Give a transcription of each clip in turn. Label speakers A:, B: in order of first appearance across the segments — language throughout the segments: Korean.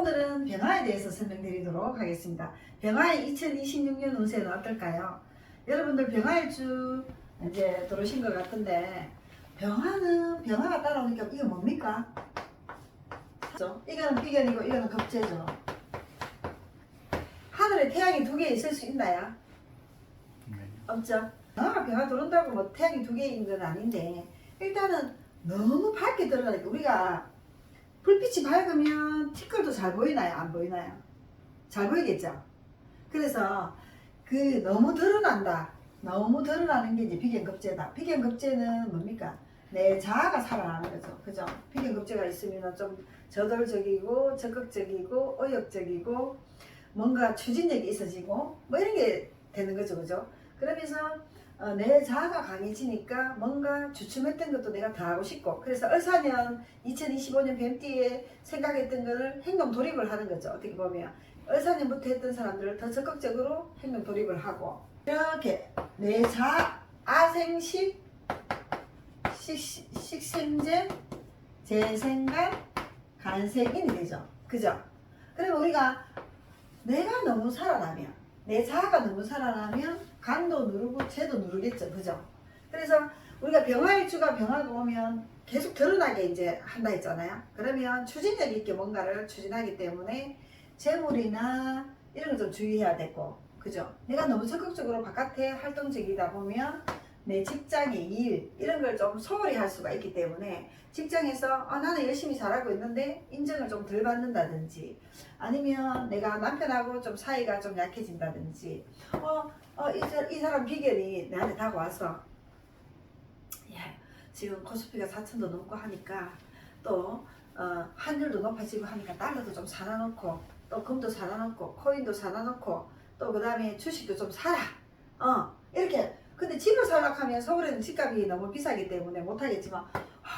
A: 오늘은 병화에 대해서 설명드리도록 하겠습니다. 병화의 2026년 운세는 어떨까요? 여러분들 병화일주 이제 들어오신 것 같은데, 병화가 따라오니까 이게 뭡니까? 그죠? 이거는 비견이고 이거는 겁재죠. 하늘에 태양이 두 개 있을 수 있나요? 없죠. 병화 들어온다고 뭐 태양이 두 개인 건 아닌데, 일단은 너무 밝게 들어가니까 우리가 불빛이 밝으면 티끌도 잘 보이나요? 안 보이나요? 잘 보이겠죠? 그래서 너무 드러난다. 너무 드러나는 게 이제 비견급제다. 비견급제는 뭡니까? 내 자아가 살아나는 거죠. 그죠? 비견급제가 있으면 좀 저돌적이고 적극적이고 의욕적이고 뭔가 추진력이 있어지고 뭐 이런 게 되는 거죠. 그죠? 그러면서 내 자아가 강해지니까 뭔가 주춤했던 것도 내가 다 하고 싶고, 그래서 을사년 2025년 뱀띠에 생각했던 거를 행동 돌입을 하는 거죠. 어떻게 보면 을사년부터 했던 사람들을 더 적극적으로 행동 돌입을 하고, 이렇게 내 자아생식 식생제 재생간 간색인이 되죠. 그죠? 그리고 우리가 내가 너무 살아나면, 내 자아가 너무 살아나면 간도 누르고 재도 누르겠죠. 그죠? 그래서 우리가 병화일주가 병화가 오면 계속 드러나게 이제 한다 했잖아요. 그러면 추진력 있게 뭔가를 추진하기 때문에 재물이나 이런 거 좀 주의해야 되고, 그죠? 내가 너무 적극적으로 바깥에 활동적이다 보면 내 직장의 일 이런 걸 좀 소홀히 할 수가 있기 때문에, 직장에서 나는 열심히 잘하고 있는데 인정을 좀 덜 받는다든지, 아니면 내가 남편하고 좀 사이가 좀 약해진다든지, 이 사람 비결이 내한테 다가와서, 야, 지금 코스피가 4천도 넘고 하니까 또 환율도 높아지고 하니까 달러도 좀 사놔놓고, 또 금도 사놔놓고, 코인도 사놔놓고, 또 그 다음에 주식도 좀 사라. 이렇게. 근데 집을 살려고 하면 서울에는 집값이 너무 비싸기 때문에 못하겠지만,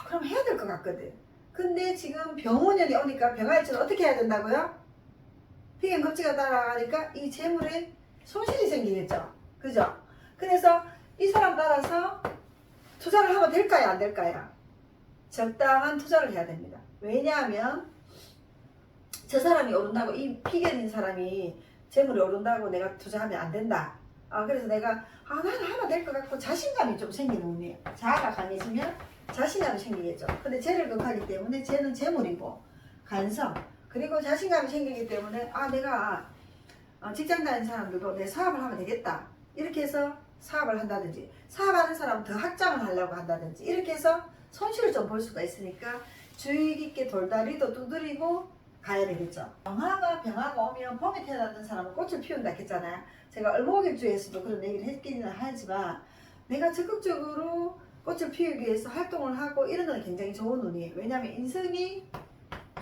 A: 그럼 해야 될 것 같거든. 근데 지금 병원년이 오니까 병화일주는 어떻게 해야 된다고요? 비견급제가 따라가니까 이 재물에 손실이 생기겠죠. 그죠? 그래서 이 사람 따라서 투자를 하면 될까요? 안 될까요? 적당한 투자를 해야 됩니다. 왜냐하면 저 사람이 오른다고, 이 비견인 사람이 재물이 오른다고 내가 투자하면 안 된다. 그래서 내가 나는 하면 될 것 같고 자신감이 좀 생기는 운이에요. 자아가 강해지면 자신감이 생기겠죠. 근데 재를 극하기 때문에 재는 재물이고 간성, 그리고 자신감이 생기기 때문에 내가 직장 다니는 사람들도 내 사업을 하면 되겠다 이렇게 해서 사업을 한다든지, 사업하는 사람은 더 확장을 하려고 한다든지, 이렇게 해서 손실을 좀 볼 수가 있으니까 주의 깊게 돌다리도 두드리고 가야 되겠죠. 병화가 오면 봄에 태어났던 사람은 꽃을 피운다 했잖아요. 제가 을목일주에서도 그런 얘기를 했기는 하지만, 내가 적극적으로 꽃을 피우기 위해서 활동을 하고 이런 건 굉장히 좋은 운이에요. 왜냐하면 인성이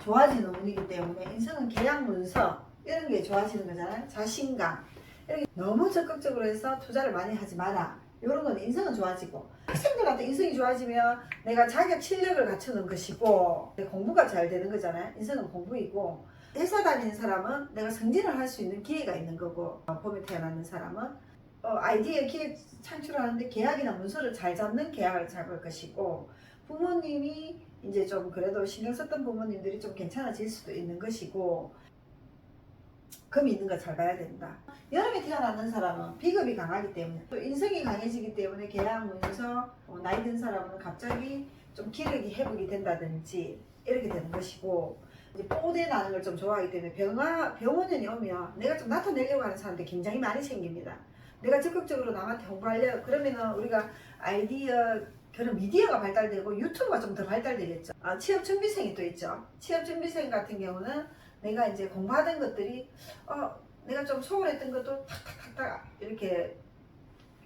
A: 좋아지는 운이기 때문에, 인성은 계약 문서 이런 게 좋아지는 거잖아요. 자신감, 이렇게 너무 적극적으로 해서 투자를 많이 하지 마라. 이런 건 인성은 좋아지고, 학생들 같은 인성이 좋아지면 내가 자격 실력을 갖추는 것이고 공부가 잘 되는 거잖아요. 인성은 공부이고, 회사 다니는 사람은 내가 승진을 할 수 있는 기회가 있는 거고, 봄에 태어나는 사람은 아이디어 기획 창출하는데 계약이나 문서를 잘 잡는 계약을 잡을 것이고, 부모님이 이제 좀 그래도 신경 썼던 부모님들이 좀 괜찮아질 수도 있는 것이고, 금이 있는 거 잘 봐야 된다. 여름에 태어나는 사람은 비급이 강하기 때문에, 또 인성이 강해지기 때문에 계약 문서, 나이 든 사람은 갑자기 좀 기력이 회복이 된다든지 이렇게 되는 것이고, 이제 뽀대 나는 걸 좀 좋아하기 때문에 병원년이 오면 내가 좀 나타내려고 하는 사람들이 굉장히 많이 생깁니다. 내가 적극적으로 남한테 홍보하려고 그러면은 우리가 아이디어, 그런 미디어가 발달되고 유튜브가 좀 더 발달되겠죠. 취업준비생이 또 있죠. 취업준비생 같은 경우는 내가 이제 공부하던 것들이 내가 좀 소홀했던 것도 탁탁탁탁 이렇게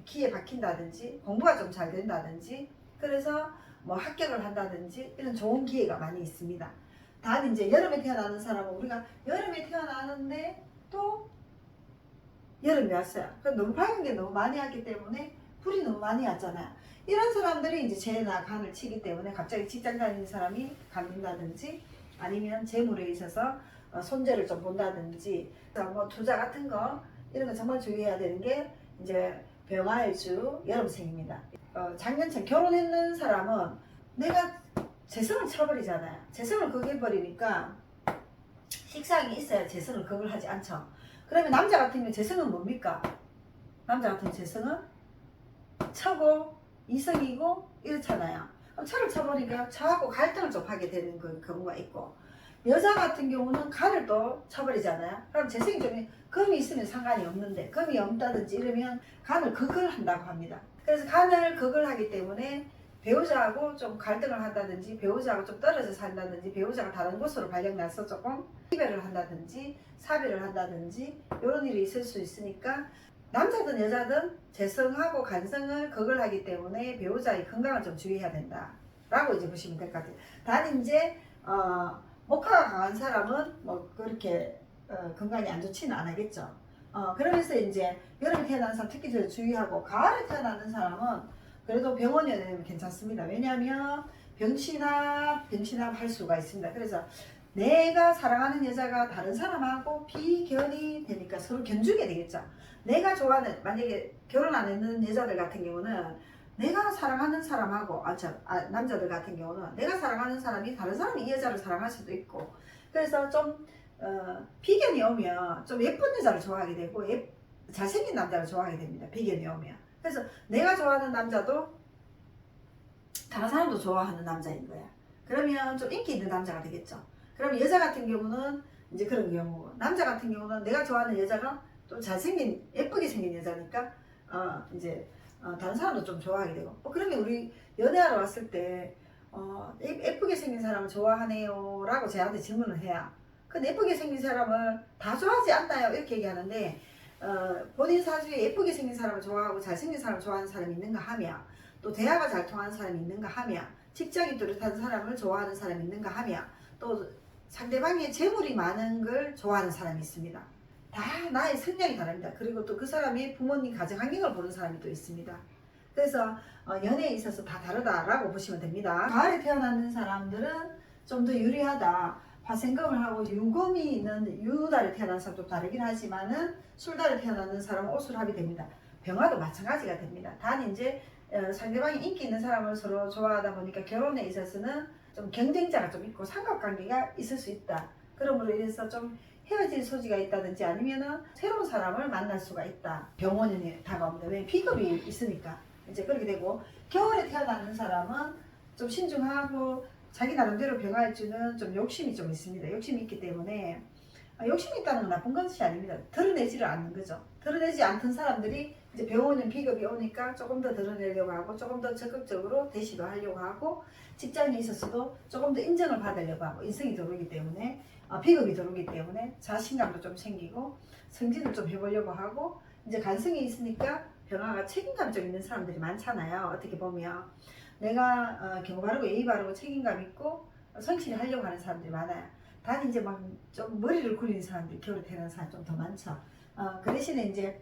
A: 귀에 박힌다든지, 공부가 좀 잘 된다든지, 그래서 뭐 합격을 한다든지 이런 좋은 기회가 많이 있습니다. 단 이제 여름에 태어나는 사람은, 우리가 여름에 태어나는데 또 여름이 왔어요. 너무 밝은 게 너무 많이 왔기 때문에 불이 너무 많이 왔잖아요. 이런 사람들이 이제 재나 간을 치기 때문에 갑자기 직장 다니는 사람이 간다든지, 아니면 재물에 있어서 손재를 좀 본다든지, 뭐 투자 같은 거 이런 거 정말 주의해야 되는 게 이제 병화일주 여름생입니다. 작년처럼 결혼했는 사람은 내가 재성을 쳐버리잖아요. 재성을 그게 버리니까 식상이 있어야 재성을 극을 하지 않죠. 그러면 남자 같은 경우 재성은 뭡니까? 남자 같은 재성은 처고 이성이고 이렇잖아요. 그럼 처를 쳐버리니까 처하고 갈등을 좀 하게 되는 그 경우가 있고, 여자 같은 경우는 간을 또 쳐버리잖아요. 그럼 재성이 좀 금이 있으면 상관이 없는데 금이 없다든지 이러면 간을 극을 한다고 합니다. 그래서 간을 극을 하기 때문에 배우자하고 좀 갈등을 한다든지 배우자하고 좀 떨어져 산다든지 배우자가 다른 곳으로 발령나서 조금 이별을 한다든지 사별을 한다든지 이런 일이 있을 수 있으니까 남자든 여자든 재성하고 간성을 극을 하기 때문에 배우자의 건강을 좀 주의해야 된다 라고 이제 보시면 될 것 같아요. 단 이제 목화가 강한 사람은 뭐 그렇게 건강이 안 좋지는 않겠죠. 그러면서 이제 여름에 태어난 사람 특히 더 주의하고, 가을에 태어나는 사람은 그래도 병원에 내면 괜찮습니다. 왜냐하면 병신합 할 수가 있습니다. 그래서 내가 사랑하는 여자가 다른 사람하고 비견이 되니까 서로 견주게 되겠죠. 내가 좋아하는, 만약에 결혼 안 했는 여자들 같은 경우는 내가 사랑하는 사람하고 남자들 같은 경우는 내가 사랑하는 사람이 다른 사람이 이 여자를 사랑할 수도 있고, 그래서 좀 비견이 오면 좀 예쁜 여자를 좋아하게 되고 잘생긴 남자를 좋아하게 됩니다. 비견이 오면. 그래서 내가 좋아하는 남자도 다른 사람도 좋아하는 남자인 거야. 그러면 좀 인기 있는 남자가 되겠죠. 그럼 여자 같은 경우는 이제 그런 경우고, 남자 같은 경우는 내가 좋아하는 여자가 또 잘생긴 예쁘게 생긴 여자니까 이제 다른 사람도 좀 좋아하게 되고, 그러면 우리 연애하러 왔을 때 예쁘게 생긴 사람을 좋아하네요 라고 저한테 질문을 해야, 그 예쁘게 생긴 사람을 다 좋아하지 않나요? 이렇게 얘기하는데, 본인 사주에 예쁘게 생긴 사람을 좋아하고 잘생긴 사람을 좋아하는 사람이 있는가 하며, 또 대화가 잘 통하는 사람이 있는가 하며, 직장이 뚜렷한 사람을 좋아하는 사람이 있는가 하며, 또 상대방의 재물이 많은 걸 좋아하는 사람이 있습니다. 다 나의 성향이 다릅니다. 그리고 또 그 사람의 부모님 가정 환경을 보는 사람이 또 있습니다. 그래서 연애에 있어서 다 다르다라고 보시면 됩니다. 가을에 태어나는 사람들은 좀 더 유리하다. 화생금을 하고 유금이 있는 유달에 태어난 사람도 다르긴 하지만은 술달에 태어나는 사람은 오술합이 됩니다. 병화도 마찬가지가 됩니다. 단 이제 상대방이 인기 있는 사람을 서로 좋아하다 보니까 결혼에 있어서는 좀 경쟁자가 좀 있고 삼각관계가 있을 수 있다. 그러므로 인해서 좀 헤어질 소지가 있다든지 아니면은 새로운 사람을 만날 수가 있다. 병원이 다가옵니다. 왜? 비겁이 있으니까. 이제 그렇게 되고, 겨울에 태어나는 사람은 좀 신중하고 자기 나름대로 병화일 주는 좀 욕심이 좀 있습니다. 욕심이 있기 때문에, 욕심이 있다는 건 나쁜 것이 아닙니다. 드러내지를 않는 거죠. 드러내지 않던 사람들이 이제 병원은 비겁이 오니까 조금 더 드러내려고 하고 조금 더 적극적으로 대시도 하려고 하고, 직장에 있어서도 조금 더 인정을 받으려고 하고, 인성이 들어오기 때문에 비겁이 들어오기 때문에 자신감도 좀 생기고 승진을 좀 해보려고 하고, 이제 간성이 있으니까 병화가 책임감 좀 있는 사람들이 많잖아요. 어떻게 보면 내가 경우 바르고 예의 바르고 책임감 있고 성실히 하려고 하는 사람들이 많아요. 단 이제 막 좀 머리를 굴리는 사람들이 겨울에 태어난 사람 좀 더 많죠. 그 대신에 이제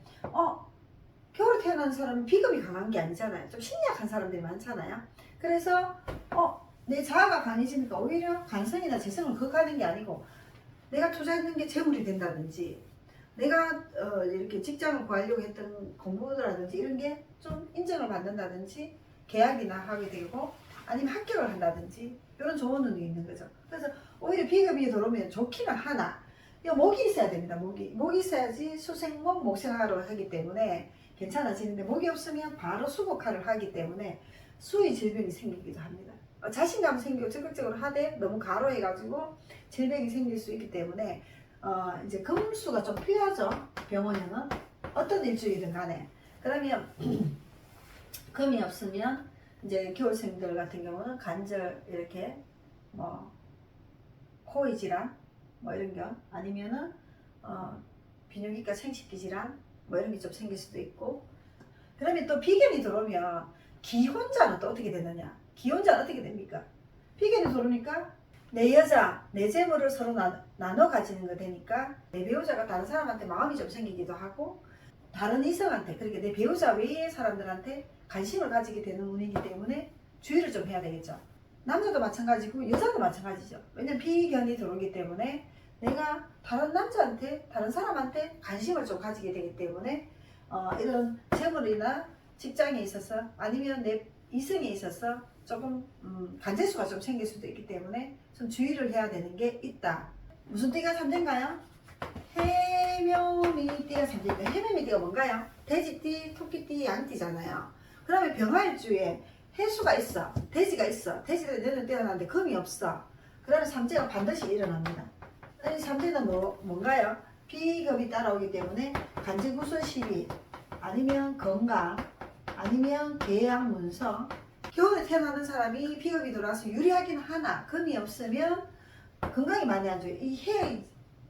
A: 겨울에 태어난 사람은 비겁이 강한 게 아니잖아요. 좀 심리학한 사람들이 많잖아요. 그래서 내 자아가 강해지니까 오히려 간성이나 재성을 극하는 게 아니고 내가 투자했는 게 재물이 된다든지, 내가 이렇게 직장을 구하려고 했던 공부라든지 이런 게 좀 인정을 받는다든지 계약이나 하게 되고 아니면 합격을 한다든지 이런 좋은 운이 있는 거죠. 그래서 오히려 비겁이 들어오면 좋기는 하나, 목이 있어야 됩니다. 목이 있어야지 수생목 목생화로 하기 때문에 괜찮아지는데, 목이 없으면 바로 수복화를 하기 때문에 수의 질병이 생기기도 합니다. 자신감 생기고 적극적으로 하되 너무 가로해가지고 질병이 생길 수 있기 때문에 이제 금수가 좀 필요하죠. 병원에는 어떤 일주일이든 간에. 그러면 금이 없으면 이제 겨울생들 같은 경우는 관절 이렇게 뭐 코의 질환 뭐 이런 거, 아니면은 비뇨기과 생식기 질환 뭐 이런 게 좀 생길 수도 있고. 그러면 또 비견이 들어오면 기혼자는 또 어떻게 되느냐? 기혼자는 어떻게 됩니까? 비견이 들어오니까 내 여자, 내 재물을 서로 나눠 가지는 거 되니까 내 배우자가 다른 사람한테 마음이 좀 생기기도 하고, 다른 이성한테, 그러니까 내 배우자 외의 사람들한테 관심을 가지게 되는 운이기 때문에 주의를 좀 해야 되겠죠. 남자도 마찬가지고 여자도 마찬가지죠. 왜냐면 비견이 들어오기 때문에 내가 다른 남자한테, 다른 사람한테 관심을 좀 가지게 되기 때문에 이런 재물이나 직장에 있어서 아니면 내 이성에 있어서 조금 간제수가 좀 생길 수도 있기 때문에 좀 주의를 해야 되는 게 있다. 무슨 띠가 삼재인가요? 해묘미 띠가 삼재입니다. 해묘미 띠가 뭔가요? 돼지띠, 토끼띠, 양띠잖아요. 그러면 병화일주에 해수가 있어, 돼지가 있어. 돼지가 너는 태어났는데 금이 없어. 그러면 삼재가 반드시 일어납니다. 이 삼재는 뭔가요? 비겁이 따라오기 때문에 간지구설 시비, 아니면 건강, 아니면 계약 문서. 겨울에 태어나는 사람이 비겁이 들어와서 유리하긴 하나 금이 없으면 건강이 많이 안 좋아요. 이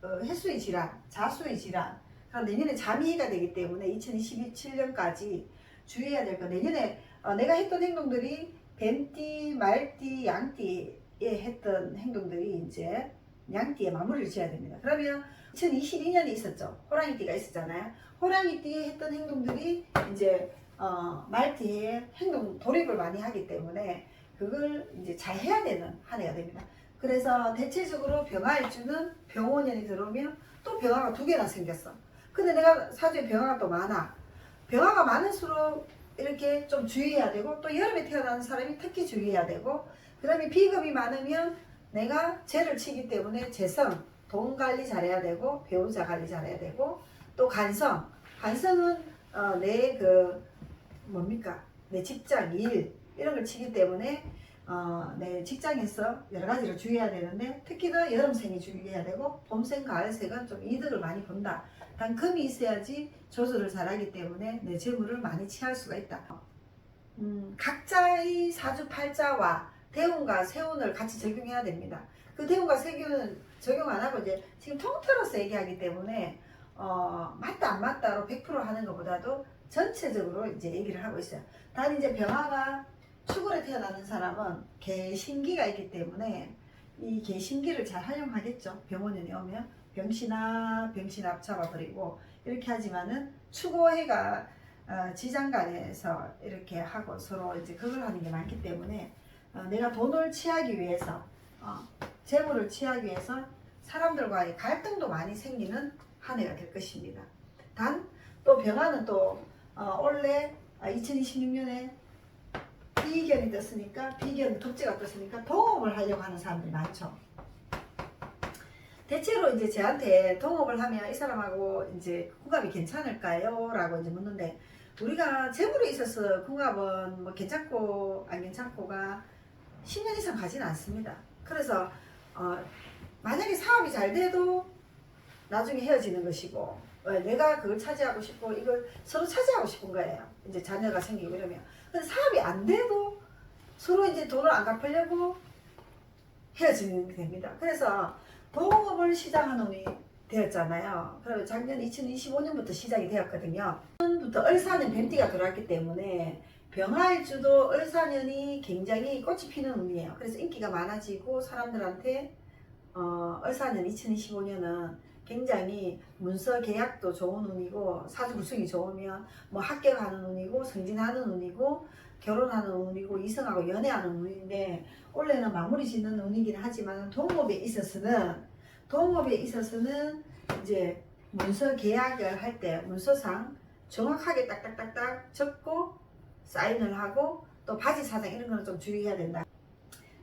A: 해수의 질환, 자수의 질환. 그럼 내년에 잠이해가 되기 때문에 2027년까지 주의해야 될 거. 내년에 내가 했던 행동들이 뱀띠, 말띠, 양띠에 했던 행동들이 이제 양띠에 마무리를 지어야 됩니다. 그러면 2022년에 있었죠. 호랑이띠가 있었잖아요. 호랑이띠에 했던 행동들이 이제 말띠에 행동 돌입을 많이 하기 때문에 그걸 이제 잘 해야 되는 한 해가 됩니다. 그래서 대체적으로 병화일주는 병원년이 들어오면 또 병화가 2개나 생겼어. 근데 내가 사주에 병화가 또 많아. 병화가 많을수록 이렇게 좀 주의해야 되고, 또 여름에 태어나는 사람이 특히 주의해야 되고, 그 다음에 비겁이 많으면 내가 재를 치기 때문에 재성, 돈 관리 잘해야 되고, 배우자 관리 잘해야 되고, 또 간성은 내 직장, 일 이런 걸 치기 때문에 내 직장에서 여러 가지를 주의해야 되는데, 특히나 여름생이 주의해야 되고, 봄생, 가을생은 좀 이득을 많이 본다. 단 금이 있어야지 조절을 잘하기 때문에 내 재물을 많이 취할 수가 있다. 각자의 사주팔자와 대운과 세운을 같이 적용해야 됩니다. 그 대운과 세운은 적용 안 하고 이제 지금 통틀어서 얘기하기 때문에 맞다 안 맞다로 100% 하는 것보다도 전체적으로 이제 얘기를 하고 있어요. 단 이제 병화가 축월에 태어나는 사람은 개신기가 있기 때문에 이 개신기를 잘 활용하겠죠. 병원에 오면 병신 앞 잡아버리고 이렇게 하지만은 축호해가 지장간에서 이렇게 하고 서로 이제 그걸 하는 게 많기 때문에 내가 돈을 취하기 위해서 재물을 취하기 위해서 사람들과의 갈등도 많이 생기는 한 해가 될 것입니다. 단 또 병화는 또 원래 2026년에 비견이 떴으니까 비견 독재가 떴으니까 동업을 하려고 하는 사람들이 많죠. 대체로 이제 저한테 동업을 하면 이 사람하고 이제 궁합이 괜찮을까요? 라고 이제 묻는데, 우리가 재물에 있어서 궁합은 뭐 괜찮고 안 괜찮고가 10년 이상 가지는 않습니다. 그래서 만약에 사업이 잘 돼도 나중에 헤어지는 것이고, 내가 그걸 차지하고 싶고 이걸 서로 차지하고 싶은 거예요. 이제 자녀가 생기고 이러면. 근데 사업이 안 돼도 서로 이제 돈을 안 갚으려고 헤어지는 게 됩니다. 그래서 동업을 시작한 운이 되었잖아요. 그리고 작년 2025년부터 시작이 되었거든요. 부터 을사년 뱀띠가 들어왔기 때문에 병화일주도 을사년이 굉장히 꽃이 피는 운이에요. 그래서 인기가 많아지고 사람들한테 을사년 2025년은 굉장히 문서 계약도 좋은 운이고, 사주 구성이 좋으면 뭐 합격하는 운이고, 승진하는 운이고, 결혼하는 운이고, 이성하고 연애하는 운인데, 원래는 마무리 짓는 운이긴 하지만 동업에 있어서는 이제 문서 계약을 할 때 문서상 정확하게 딱딱딱딱 적고 사인을 하고, 또 바지 사장 이런 거는 좀 주의해야 된다.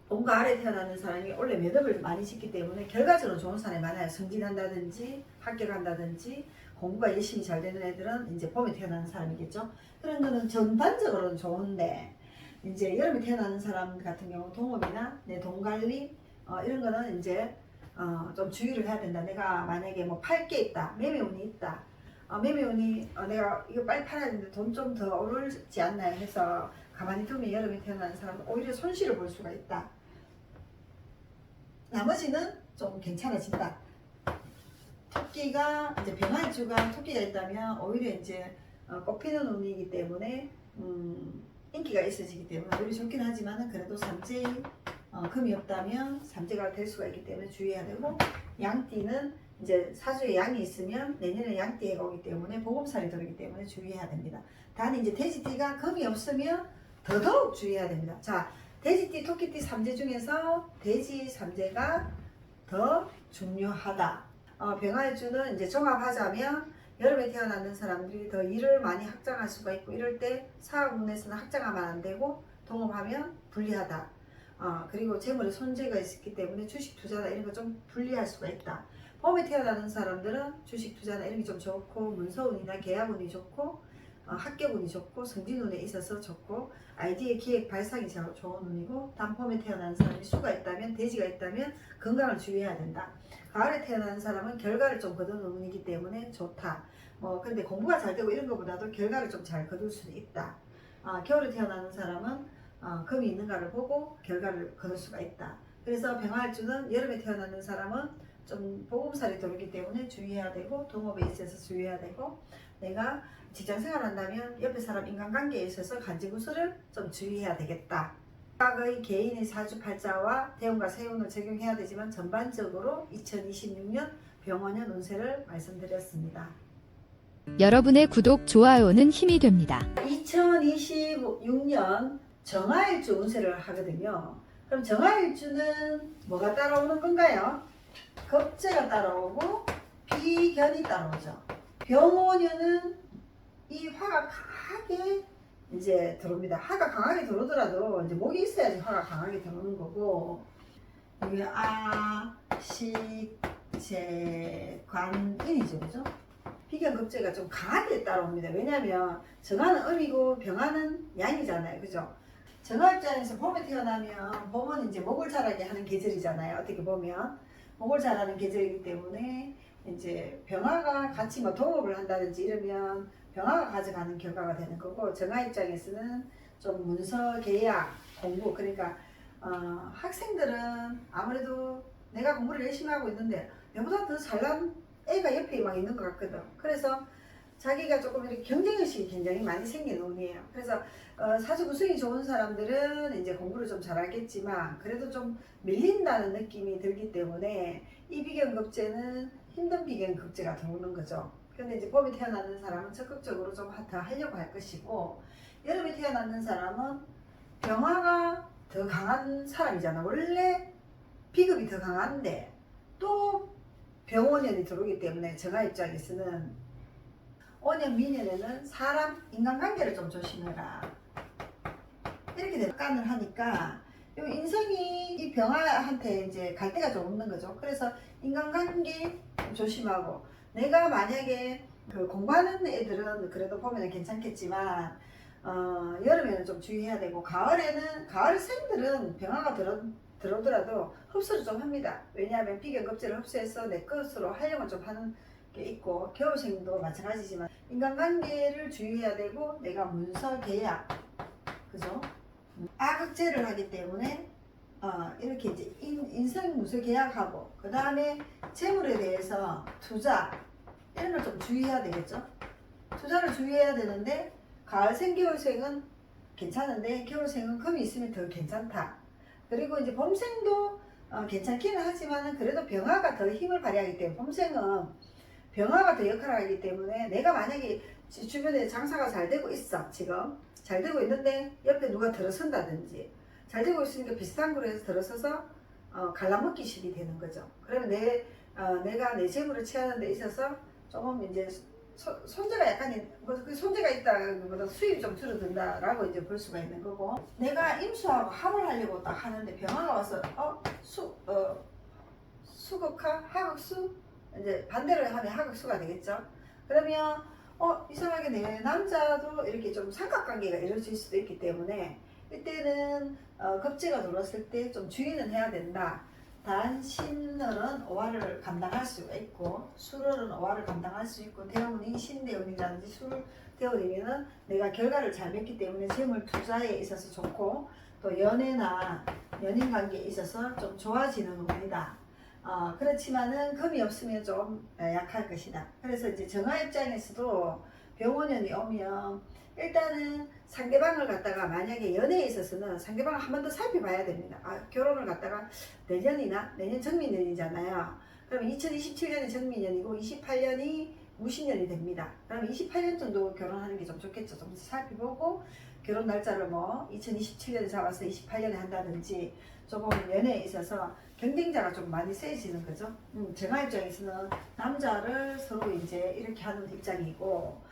A: 봄과 아래 태어나는 사람이 원래 매듭을 많이 짓기 때문에 결과적으로 좋은 사람이 많아요. 승진한다든지 합격한다든지 공부가 열심히 잘 되는 애들은 이제 봄에 태어나는 사람이겠죠. 그런 거는 전반적으로는 좋은데, 이제 여름에 태어나는 사람 같은 경우 동업이나 내 돈 관리 이런 거는 이제 좀 주의를 해야 된다. 내가 만약에 뭐 팔 게 있다, 매매운이 있다, 매매운이 내가 이거 빨리 팔아야 되는데 돈 좀 더 오르지 않나요 해서 가만히 두면 여름에 태어나는 사람은 오히려 손실을 볼 수가 있다. 나머지는 좀 괜찮아진다. 토끼가 이제 병화일주가 토끼가 있다면 오히려 이제 꽃피는 운이기 때문에 인기가 있어지기 때문에 오히려 좋긴 하지만 그래도 삼재 금이 없다면 삼재가 될 수가 있기 때문에 주의해야 되고, 양띠는 이제 사주에 양이 있으면 내년에 양띠가 오기 때문에 보금살이 들어오기 때문에 주의해야 됩니다. 단 이제 돼지띠가 금이 없으면 더더욱 주의해야 됩니다. 자, 돼지띠, 토끼띠 삼재 중에서 돼지 삼재가 더 중요하다. 병화일주는 이제 종합하자면 여름에 태어나는 사람들이 더 일을 많이 확장할 수가 있고, 이럴 때 사업운에서는 확장하면 안 되고 동업하면 불리하다. 그리고 재물에 손재가 있기 때문에 주식 투자나 이런 거 좀 불리할 수가 있다. 봄에 태어나는 사람들은 주식 투자나 이런 게 좀 좋고, 문서운이나 계약운이 좋고, 합격운이 좋고, 승진운에 있어서 좋고, 아이디어 기획 발상이 좋은 운이고, 단봄에 태어나는 사람이 수가 있다면, 돼지가 있다면 건강을 주의해야 된다. 가을에 태어나는 사람은 결과를 좀 거두는 운이기 때문에 좋다. 근데 공부가 잘 되고 이런 것보다도 결과를 좀 잘 거둘 수는 있다. 겨울에 태어나는 사람은 금이 있는가를 보고 결과를 거둘 수가 있다. 그래서 병화일주는 여름에 태어나는 사람은 좀 보금살이 들어오기 때문에 주의해야 되고, 동업에 있어서 주의해야 되고, 내가 직장생활 한다면 옆에 사람 인간관계에 있어서 간지구설을 좀 주의해야 되겠다. 각의 개인의 사주팔자와 대운과 세운을 적용해야 되지만 전반적으로 2026년 병원년 운세를 말씀드렸습니다.
B: 여러분의 구독, 좋아요는 힘이 됩니다.
A: 2026년 정화일주 운세를 하거든요. 그럼 정화일주는 뭐가 따라오는 건가요? 겁재가 따라오고 비견이 따라오죠. 병오년은 이 화가 강하게 이제 들어옵니다. 화가 강하게 들어오더라도 이제 목이 있어야지 화가 강하게 들어오는 거고, 이게 식재관인이죠, 그죠? 비견급제가 좀 강하게 따라옵니다. 왜냐하면 정화는 음이고 병화는 양이잖아요, 그죠? 정화 입장에서 봄에 태어나면 봄은 이제 목을 자라게 하는 계절이잖아요. 어떻게 보면 목을 자라는 계절이기 때문에 이제 병화가 같이 뭐 동업을 한다든지 이러면 병화가 가져가는 결과가 되는 거고, 정화 입장에서는 좀 문서, 계약, 공부, 그러니까 학생들은 아무래도 내가 공부를 열심히 하고 있는데 내보다 더 잘난 애가 옆에 막 있는 것 같거든. 그래서 자기가 조금 이렇게 경쟁의식이 굉장히 많이 생기는 운이에요. 그래서 사주 구성이 좋은 사람들은 이제 공부를 좀 잘하겠지만 그래도 좀 밀린다는 느낌이 들기 때문에 이 비견급제는 힘든 비견급제가 들어오는 거죠. 근데 이제 봄에 태어나는 사람은 적극적으로 좀 더 하려고 할 것이고, 여름에 태어나는 사람은 병화가 더 강한 사람이잖아. 원래 비급이 더 강한데 또 병오년이 들어오기 때문에 정화 입장에서는 오년 미년에는 사람 인간관계를 좀 조심해라, 이렇게 대간을 하니까 이 인성이 이 병화한테 이제 갈 데가 좀 없는 거죠. 그래서 인간관계 조심하고, 내가 만약에 그 공부하는 애들은 그래도 보면 괜찮겠지만 여름에는 좀 주의해야 되고, 가을생들은 병화가 들어오더라도 흡수를 좀 합니다. 왜냐하면 비견급제를 흡수해서 내 것으로 활용을 좀 하는 게 있고, 겨울생도 마찬가지지만 인간관계를 주의해야 되고, 내가 문서, 계약, 그죠? 악극제를 하기 때문에 이렇게 이제 인생 문서 계약하고, 그 다음에 재물에 대해서 투자 이런 걸 좀 주의해야 되겠죠. 투자를 주의해야 되는데, 가을생, 겨울생은 괜찮은데 겨울생은 금이 있으면 더 괜찮다. 그리고 이제 봄생도 괜찮기는 하지만 그래도 병화가 더 힘을 발휘하기 때문에, 봄생은 병화가 더 역할을 하기 때문에, 내가 만약에 주변에 장사가 잘 되고 있어, 지금 잘 되고 있는데 옆에 누가 들어선다든지, 잘 되고 있으니까 비슷한 거로 해서 들어서서 갈라먹기식이 되는 거죠. 그러면 내가 내 재물을 취하는 데 있어서 조금 이제 손재가 약간 그 손재가 있다기보다 수입이 좀 줄어든다라고 이제 볼 수가 있는 거고, 내가 임수하고 합을 하려고 딱 하는데 병화가 와서 수극화, 하극수, 이제 반대로 하면 하극수가 되겠죠. 그러면 이상하게 내 남자도 이렇게 좀 삼각관계가 이루어질 수도 있기 때문에 이때는 급제가 들어왔을 때 좀 주의는 해야 된다. 단 신월은 오화를 감당할 수가 있고, 술월은 오화를 감당할 수 있고, 대운이 신대운이라든지 술대운이면은 내가 결과를 잘 맺기 때문에 재물 투자에 있어서 좋고, 또 연애나 연인 관계에 있어서 좀 좋아지는 운이다. 그렇지만은 금이 없으면 좀 약할 것이다. 그래서 이제 정화 입장에서도 병오년이 오면 일단은 상대방을 갖다가 만약에 연애에 있어서는 상대방을 한 번 더 살펴봐야 됩니다. 결혼을 갖다가 내년 정민년이잖아요. 그럼 2027년이 정민년이고 28년이 무신년이 됩니다. 그럼 28년 정도 결혼하는 게 좀 좋겠죠. 좀 살펴보고 결혼 날짜를 2027년에 잡아서 28년에 한다든지, 조금 연애에 있어서 경쟁자가 좀 많이 세지는 거죠. 정화 입장에서는 남자를 서로 이제 이렇게 하는 입장이고,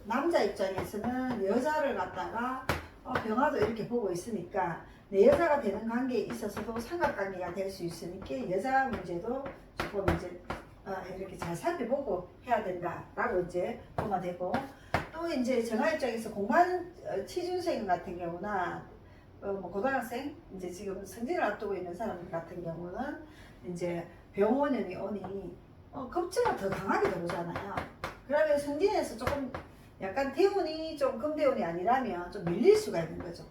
A: 남자 입장에서는 여자를 갖다가 병화도 이렇게 보고 있으니까 내 여자가 되는 관계에 있어서도 삼각관계가 될 수 있으니까 여자 문제도 조금 이제 이렇게 잘 살펴보고 해야 된다라고 이제 보가 되고, 또 이제 정화 입장에서 공부하는 취준생 같은 경우나 뭐 고등학생 이제 지금 성진을 앞두고 있는 사람들 같은 경우는 이제 병원연이 오니 급제가 더 강하게 들어오잖아요. 그러면 성진에서 조금 약간 대운이 좀 금대운이 아니라면 좀 밀릴 수가 있는 거죠.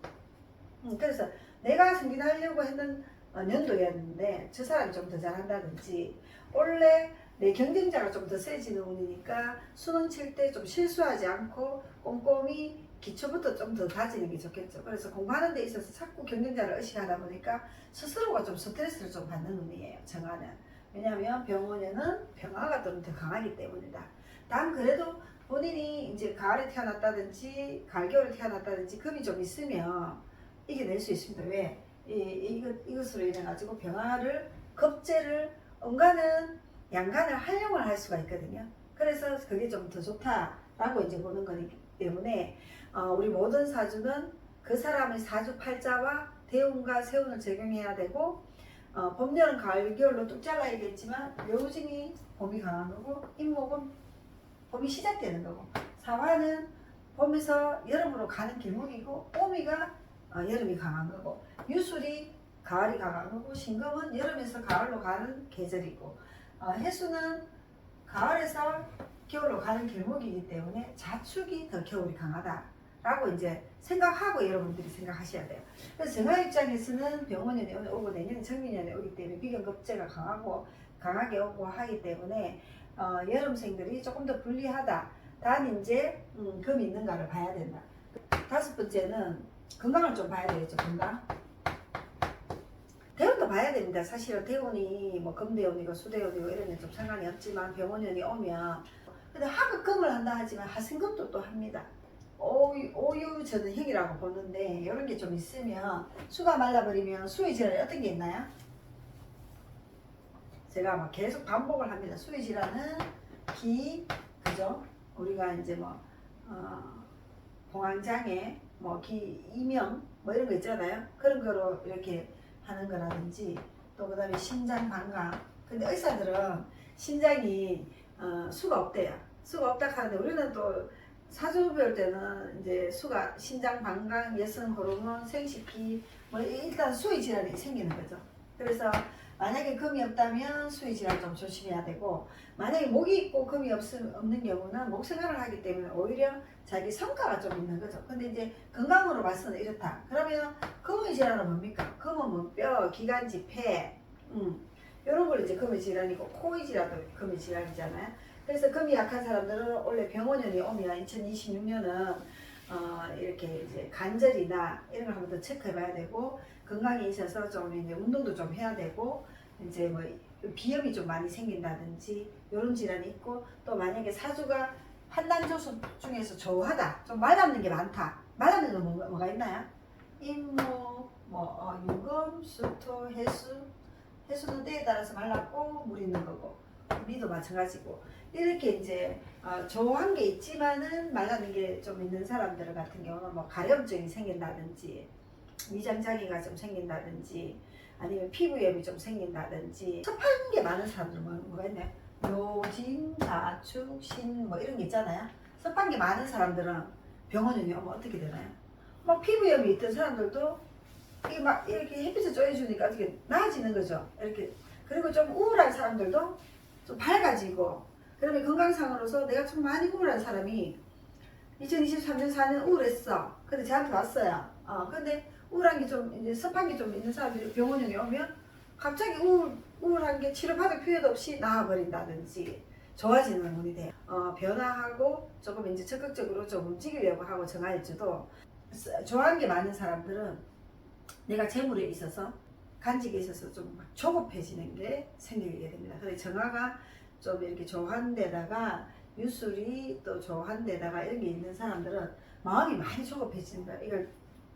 A: 그래서 내가 승진하려고 했는 년도였는데 저 사람이 좀 더 잘한다든지, 원래 내 경쟁자가 좀 더 세지는 운이니까 수능 칠 때 좀 실수하지 않고 꼼꼼히 기초부터 좀 더 다지는 게 좋겠죠. 그래서 공부하는 데 있어서 자꾸 경쟁자를 의식하다 보니까 스스로가 좀 스트레스를 좀 받는 운이에요, 정화는. 왜냐하면 병원에는 병화가 좀 더 강하기 때문이다. 단 그래도 본인이 이제 가을에 태어났다든지 가을 겨울에 태어났다든지 금이 좀 있으면 이겨낼 수 있습니다. 왜? 이것으로 인해 가지고 병화를 급제를 응가는 양간을 활용을 할 수가 있거든요. 그래서 그게 좀 더 좋다라고 이제 보는 거기 때문에 우리 모든 사주는 그 사람의 사주 팔자와 대운과 세운을 적용해야 되고, 봄, 여름, 가을, 겨울로 뚝 잘라야겠지만 묘진이 봄이 강한 거고, 임목은 봄이 시작되는 거고, 사화는 봄에서 여름으로 가는 길목이고, 오미가 여름이 강한 거고, 유술이 가을이 강한 거고, 신금은 여름에서 가을로 가는 계절이고, 해수는 가을에서 겨울로 가는 길목이기 때문에 자축이 더 겨울이 강하다라고 이제 생각하고 여러분들이 생각하셔야 돼요. 그래서 정화 입장에서는 병원연이 오고 내년에 정민연이 오기 때문에 비견급제가 강하게 오고 하기 때문에 여름생들이 조금 더 불리하다. 단 이제 금이 있는가를 봐야 된다. 다섯 번째는 건강을 좀 봐야 되겠죠. 건강. 대운도 봐야 됩니다. 사실은 대운이 뭐 금대운이고 수대운이고 이런 게 좀 상관이 없지만 병원연이 오면, 근데 하급금을 한다 하지만 하승금도 또 합니다. 오유전형이라고 보는데 이런 게 좀 있으면 수가 말라버리면 수의질환이 어떤 게 있나요? 제가 막 계속 반복을 합니다. 수의질환은 그죠? 우리가 이제 뭐 공황장애, 뭐 이명 뭐 이런 거 있잖아요. 그런 거로 이렇게 하는 거라든지, 또 그 다음에 심장 방광. 근데 의사들은 심장이 수가 없대요. 수가 없다 하는데 우리는 또 사주 배울 때는 이제 수가 심장 방광, 여성 호르몬, 생식기 뭐 일단 수의 질환이 생기는 거죠. 그래서 만약에 금이 없다면 수의 질환 좀 조심해야 되고, 만약에 목이 있고 금이 없는 경우는 목 생활을 하기 때문에 오히려 자기 성과가 좀 있는 거죠. 근데 이제 건강으로 봐서는 이렇다. 그러면 금의 질환은 뭡니까? 금은 뭐 뼈, 기관지, 폐, 이런 걸 이제 금의 질환이고, 코의 질환도 금의 질환이잖아요. 그래서 금이 약한 사람들은 원래 병원연이 오면 2026년은 이렇게 이제 관절이나 이런 걸 한번 더 체크해봐야 되고, 건강에 있어서 좀 이제 운동도 좀 해야 되고, 이제 뭐 비염이 좀 많이 생긴다든지 이런 질환이 있고, 또 만약에 사주가 판단조수 중에서 저하다, 좀 말랐는 게 많다. 말랐는 건 뭐가 있나요? 임목, 뭐 유금, 수토, 해수는 때에 따라서 말랐고 물 있는 거고, 미도 마찬가지고, 이렇게 이제 저한 게 있지만은 말라는 게 좀 있는 사람들 같은 경우는 뭐 가려움증이 생긴다든지, 위장장애가 좀 생긴다든지, 아니면 피부염이 좀 생긴다든지, 섭한 게 많은 사람들은 뭐가 있나요? 묘진, 자축, 신 뭐 이런 게 있잖아요. 섭한 게 많은 사람들은 병원에 오면 어떻게 되나요? 막 피부염이 있던 사람들도 이게 막 이렇게 햇빛을 쬐주니까 어떻게 나아지는 거죠. 이렇게. 그리고 좀 우울한 사람들도 좀 밝아지고, 그러면 건강상으로서 내가 좀 많이 우울한 사람이 2023년 4년 우울했어. 근데 저한테 왔어요. 근데 우울한 게 좀 이제 섭한 게 좀 있는 사람들이 병원에 오면 갑자기 우울한 게 치료받을 필요도 없이 나아버린다든지 좋아지는 운이 돼요. 변화하고 조금 이제 적극적으로 좀 움직이려고 하고 정화일주도, 좋아하는 게 많은 사람들은 내가 재물에 있어서 간직에 있어서 좀 조급해지는 게 생기게 됩니다. 근데 정화가 좀 이렇게 조한 데다가 유술이 또 조한 데다가 이런 게 있는 사람들은 마음이 많이 조급해진다. 이걸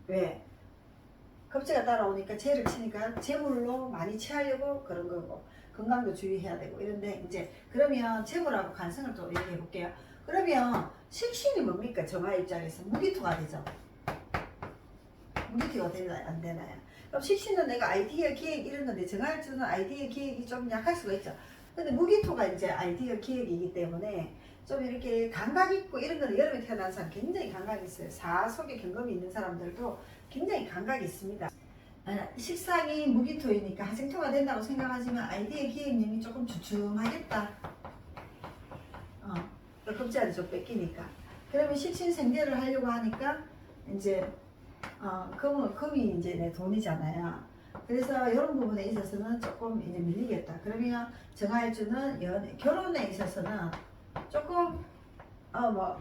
A: 왜? 급제가 따라오니까 재를 치니까 재물로 많이 취하려고 그런 거고, 건강도 주의해야 되고 이런데, 이제 그러면 재물하고 간성을 또 얘기해 볼게요. 그러면 식신이 뭡니까? 정화 입장에서 무기토가 되죠. 무기토가 되나요? 안 되나요? 그럼 식신은 내가 아이디어 기획 이런 건데 정할주는 아이디어 기획이 좀 약할 수가 있죠. 근데 무기토가 이제 아이디어 기획이기 때문에 좀 이렇게 감각 있고 이런 거는 여름에 태어난 사람 굉장히 감각이 있어요. 사 속에 경금이 있는 사람들도 굉장히 감각이 있습니다. 식상이 무기토이니까 하생토가 된다고 생각하지만 아이디어 기획님이 조금 주춤하겠다. 급자리 좀 뺏기니까. 그러면 식신생대를 하려고 하니까 이제 금이 이제 내 돈이잖아요. 그래서 이런 부분에 있어서는 조금 이제 밀리겠다. 그러면 정할주는 결혼에 있어서는 조금 뭐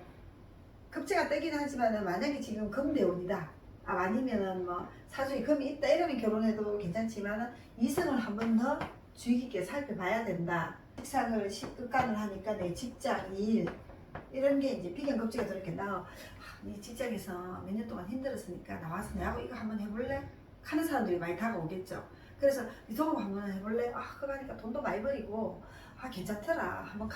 A: 급제가 뜨긴 하지만은 만약에 지금 금대운이다. 아니면은 뭐 사주에 금이 있다 이러면 결혼해도 괜찮지만은 이성을 한 번 더 주의 깊게 살펴봐야 된다. 식상을 끝간을 하니까 내 직장, 일 이런 게 이제 비견급제가 저렇게 나와. 네 직장에서 몇 년 동안 힘들었으니까 나와서 내하고 이거 한번 해볼래? 하는 사람들이 많이 다가오겠죠. 그래서 이 동업 한번 해볼래? 그거 하니까 돈도 많이 버리고 괜찮더라. 한번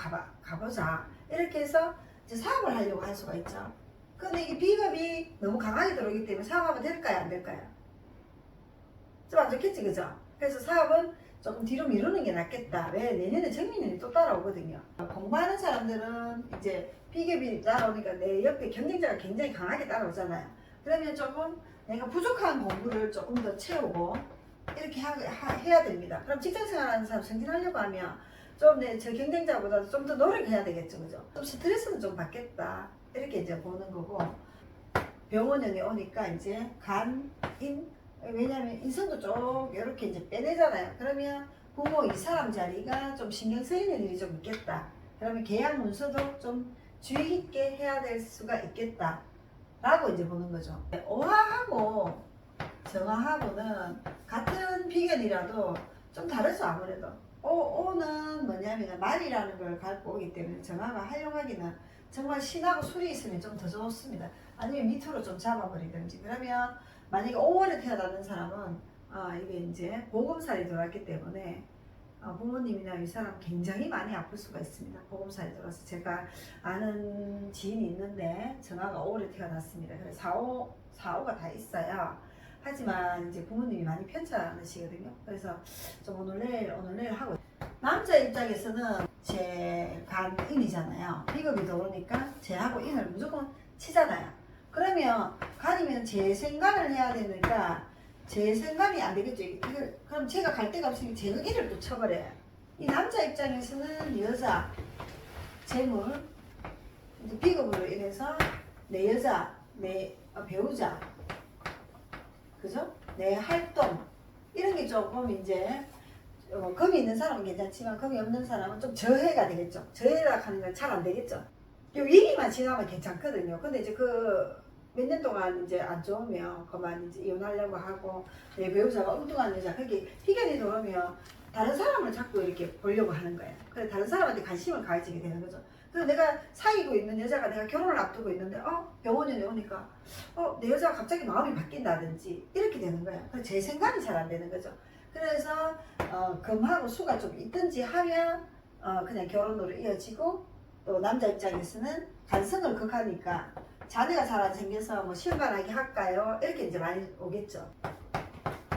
A: 가보자. 이렇게 해서 이제 사업을 하려고 할 수가 있죠. 근데 이게 비겁이 너무 강하게 들어오기 때문에 사업하면 될까요? 안 될까요? 좀 안 좋겠지, 그죠? 그래서 사업은 조금 뒤로 미루는 게 낫겠다. 왜? 내년에 정민년이 또 따라오거든요. 공부하는 사람들은 이제 비겁이 따라오니까 내 옆에 경쟁자가 굉장히 강하게 따라오잖아요. 그러면 조금 내가 부족한 공부를 조금 더 채우고 이렇게 해야 됩니다. 그럼 직장생활 하는 사람 승진하려고 하면 좀 저 경쟁자보다 좀 더 노력해야 되겠죠, 그죠? 좀 스트레스는 좀 받겠다. 이렇게 이제 보는 거고, 병원연이 오니까 이제 간, 인, 왜냐면 인성도 쭉 이렇게 이제 빼내잖아요. 그러면 부모 이 사람 자리가 좀 신경 쓰이는 일이 좀 있겠다. 그러면 계약 문서도 좀 주의 깊게 해야 될 수가 있겠다. 라고 이제 보는 거죠. 오화하고 정화하고는 같은 비견이라도 좀 다르죠, 아무래도. 오는 뭐냐면 말이라는 걸 갖고 오기 때문에 정화가 활용하기는 정말 신하고 술이 있으면 좀 더 좋습니다. 아니면 밑으로 좀 잡아버리든지. 그러면 만약에 5월에 태어나는 사람은 이게 이제 보금살이 들어왔기 때문에 부모님이나 이 사람 굉장히 많이 아플 수가 있습니다. 보금살이 들어와서 제가 아는 지인이 있는데 정화가 5월에 태어났습니다. 그래서 4호가 다 있어요. 하지만 이제 부모님이 많이 편찮으시거든요. 그래서 좀 오늘 내일 하고, 남자 입장에서는 제 간인이잖아요. 비겁이 들어오니까 제하고 인을 무조건 치잖아요. 그러면 간이면 재생간을 해야 되니까 재생간이 안 되겠죠. 그럼 제가 갈 데가 없으니까 제가 인을 또 쳐버려요. 이 남자 입장에서는 여자, 재물, 비겁으로 인해서 내 여자, 내 배우자, 그죠? 내 활동 이런 게 조금 이제 금이 있는 사람은 괜찮지만 금이 없는 사람은 좀 저해가 되겠죠. 저해라 하는 건 잘 안 되겠죠. 요 위기만 지나면 괜찮거든요. 근데 이제 몇 년 동안 이제 안 좋으면 그만 이제 이혼하려고 하고 내 배우자가 엉뚱한 여자 그게 희견이 들어오면 다른 사람을 자꾸 이렇게 보려고 하는 거예요. 그래서 다른 사람한테 관심을 가지게 되는 거죠. 그래서 내가 사귀고 있는 여자가 내가 결혼을 앞두고 있는데 병원에 오니까 내 여자가 갑자기 마음이 바뀐다든지 이렇게 되는 거예요. 그래서 제 생각이 잘 안 되는 거죠. 그래서 금하고 수가 좀 있든지 하면 그냥 결혼으로 이어지고, 또 남자 입장에서는 간성을 극하니까 자녀가 잘 안 생겨서 뭐 실간하게 할까요? 이렇게 이제 많이 오겠죠.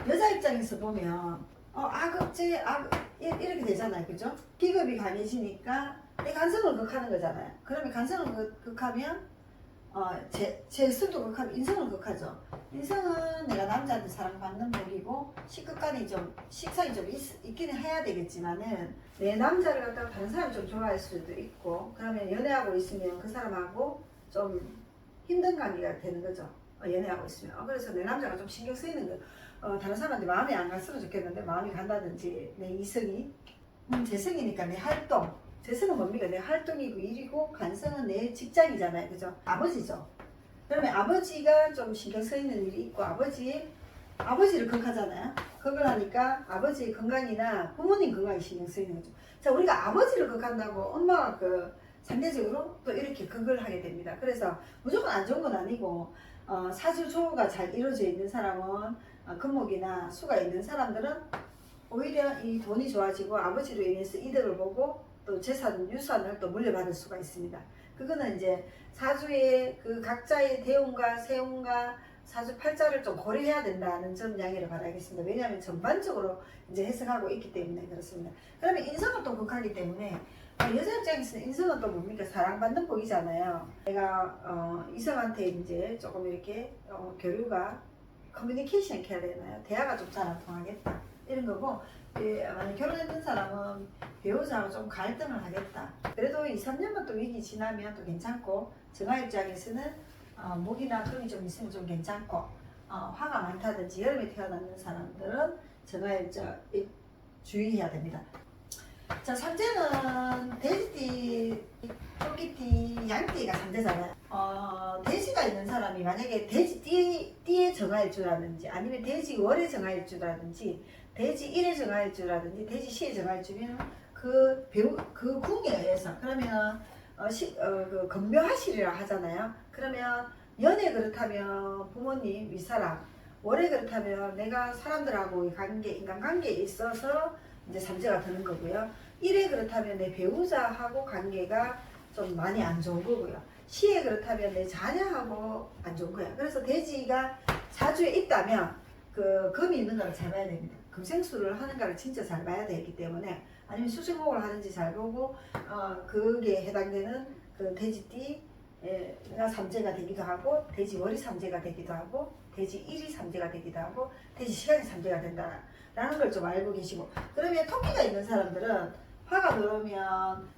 A: 여자 입장에서 보면 악업제 이렇게 되잖아요, 그죠? 비겁이 강해지니까 내 간성을 극하는 거잖아요. 그러면 간성을 극하면 제 스도 극하면 인성을 극하죠. 인성은 내가 남자한테 사랑받는 복이고 식극간이 좀 식상이 좀 있기는 해야 되겠지만은 내 남자를 갖다가 다른 사람이 좀 좋아할 수도 있고, 그러면 연애하고 있으면 그 사람하고 좀 힘든 관계가 되는 거죠. 연애하고 있으면. 그래서 내 남자가 좀 신경 쓰이는 거. 다른 사람한테 마음이 안 갔으면 좋겠는데 마음이 간다든지, 내 이성이 재성이니까 내 활동, 재성은 뭡니까? 내 활동이고 일이고, 간성은 내 직장이잖아요, 그죠? 아버지죠. 그러면 아버지가 좀 신경 쓰이는 일이 있고, 아버지를 극하잖아요. 그걸 하니까 아버지의 건강이나 부모님 건강이 신경 쓰이는 거죠. 자, 우리가 아버지를 극한다고 엄마가 상대적으로 또 이렇게 극을 하게 됩니다. 그래서 무조건 안 좋은 건 아니고, 사주 조가 잘 이루어져 있는 사람은, 금목이나 수가 있는 사람들은 오히려 이 돈이 좋아지고 아버지로 인해서 이득을 보고 또 재산, 유산을 또 물려받을 수가 있습니다. 그거는 이제 사주의 그 각자의 대운과 세운과 사주팔자를 좀 고려해야 된다는 점 양해를 바라겠습니다. 왜냐하면 전반적으로 이제 해석하고 있기 때문에 그렇습니다. 그러면 인성은 또 극하기 때문에 여자 입장에서는 인성은 또 뭡니까? 사랑받는 복이잖아요. 내가 이성한테 이제 조금 이렇게 교류가 커뮤니케이션 해야 되나요? 대화가 좀 잘 안 통하겠다 이런 거고, 만약 결혼했던 사람은 배우자하고 좀 갈등을 하겠다. 그래도 2, 3년만 또 위기 지나면 또 괜찮고, 정화 입장에서는 목이나 금이 좀 있으면 좀 괜찮고, 화가 많다든지 여름에 태어나는 사람들은 정화 입장 주의해야 됩니다. 자, 삼재는 돼지띠, 토끼띠, 양띠가 삼재잖아요. 돼지가 있는 사람이 만약에 돼지띠에 정화일주라든지 아니면 돼지월에 정화일주라든지 돼지일에 정화일주라든지 돼지시에 정화일주면 그 궁에 의해서 그러면 그 건묘하시리라 하잖아요. 그러면 연애 그렇다면 부모님 윗사람, 월에 그렇다면 내가 사람들하고 인간관계에 있어서 이제 삼재가 드는 거고요. 일에 그렇다면 내 배우자하고 관계가 좀 많이 안 좋은 거고요. 시에 그렇다면 내 자녀하고 안 좋은 거예요. 그래서 돼지가 사주에 있다면 그 금이 있는 걸 잘 봐야 됩니다. 금생수를 하는가를 진짜 잘 봐야 되기 때문에, 아니면 수생목을 하는지 잘 보고 그게 해당되는 그 돼지띠가 삼재가 되기도 하고, 돼지월이 삼재가 되기도 하고, 돼지일이 삼재가 되기도 하고, 돼지시간이 삼재가 된다라는 걸 좀 알고 계시고, 그러면 토끼가 있는 사람들은 화가 들어오면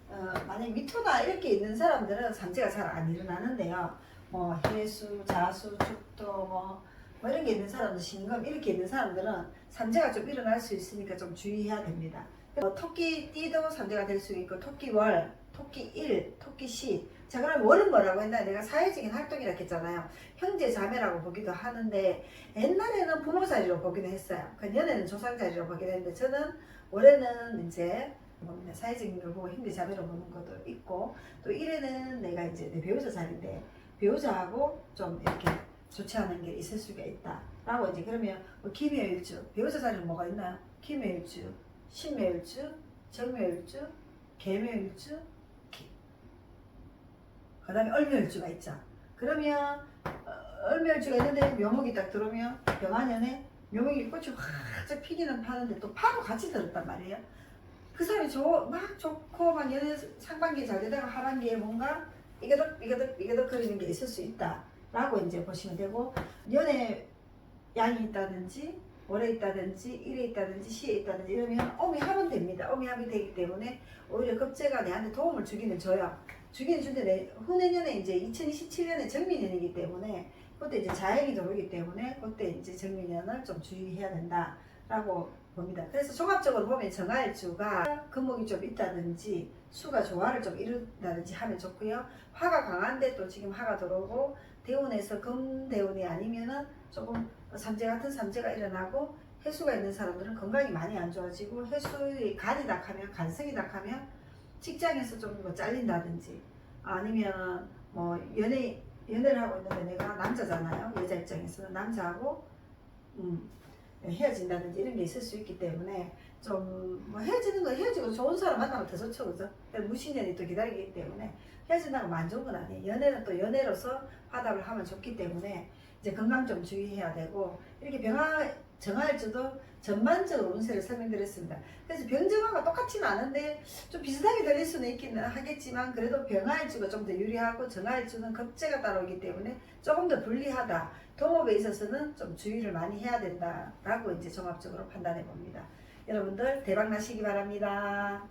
A: 만약 미토나 이렇게 있는 사람들은 삼재가 잘 안 일어나는데요. 뭐 해수, 자수, 죽도 뭐 이런 게 있는 사람들, 신금 이렇게 있는 사람들은 삼재가 좀 일어날 수 있으니까 좀 주의해야 됩니다. 토끼띠도 삼재가 될 수 있고, 토끼월, 토끼일, 토끼시. 자, 그럼 월은 뭐라고 했나? 내가 사회적인 활동이라고 했잖아요. 형제 자매라고 보기도 하는데, 옛날에는 부모 자리로 보기도 했어요. 연애는 조상 자리로 보기도 했는데, 저는 올해는 이제 사회적인 걸 보고 형제 자매로 보는 것도 있고, 또 일에는 내가 이제 내 배우자 자리인데 배우자하고 좀 이렇게 좋지 않은 게 있을 수가 있다 라고. 이제 그러면 뭐 기묘일주, 배우자 자리는 뭐가 있나요? 기묘일주, 신묘일주, 정묘일주, 계묘일주, 그 다음에 얼묘일주가 있죠. 그러면 얼묘일주가 있는데 묘목이 딱 들어오면 병화년에 묘목이 꽃이 활짝 피기는 파는데 또 파도 같이 들었단 말이에요. 그 사람이 막 좋고 막 연애 상반기에 잘 되다가 하반기에 뭔가 이거덕 거리는 게 있을 수 있다 라고 이제 보시면 되고, 연애 양이 있다든지 월에 있다든지 일에 있다든지 시에 있다든지 이러면 오미합은 됩니다. 오미합이 되기 때문에 오히려 급제가 내한테 도움을 주기는 줘요. 주기는 주는데 후내년에 이제 2027년에 정미년이기 때문에 그때 이제 자행이 들어오기 때문에 그때 이제 정미년을 좀 주의해야 된다라고 봅니다. 그래서 종합적으로 보면 정화일주가 금목이 좀 있다든지 수가 조화를 좀 이룬다든지 하면 좋고요. 화가 강한데 또 지금 화가 들어오고 대운에서 금대운이 아니면은 조금 삼재 같은 삼재가 일어나고, 해수가 있는 사람들은 건강이 많이 안 좋아지고, 해수의 간이 닥하면 간성이 닥하면 직장에서 좀 뭐 잘린다든지, 아니면 뭐 연애를 하고 있는데 내가 남자잖아요. 여자 입장에서는 남자하고 헤어진다든지 이런 게 있을 수 있기 때문에 좀 뭐 헤어지고 좋은 사람 만나면 더 좋죠, 그죠? 무신년이 또 기다리기 때문에 헤어진다고 안 좋은 건 아니에요. 연애는 또 연애로서 화답을 하면 좋기 때문에 이제 건강 좀 주의해야 되고, 이렇게 정화일주도 전반적으로 운세를 설명드렸습니다. 그래서 병정화가 똑같지는 않은데 좀 비슷하게 들릴 수는 있기는 하겠지만, 그래도 병화일주가 좀 더 유리하고 정화일주는 급제가 따라오기 때문에 조금 더 불리하다. 동업에 있어서는 좀 주의를 많이 해야 된다라고 이제 종합적으로 판단해 봅니다. 여러분들 대박 나시기 바랍니다.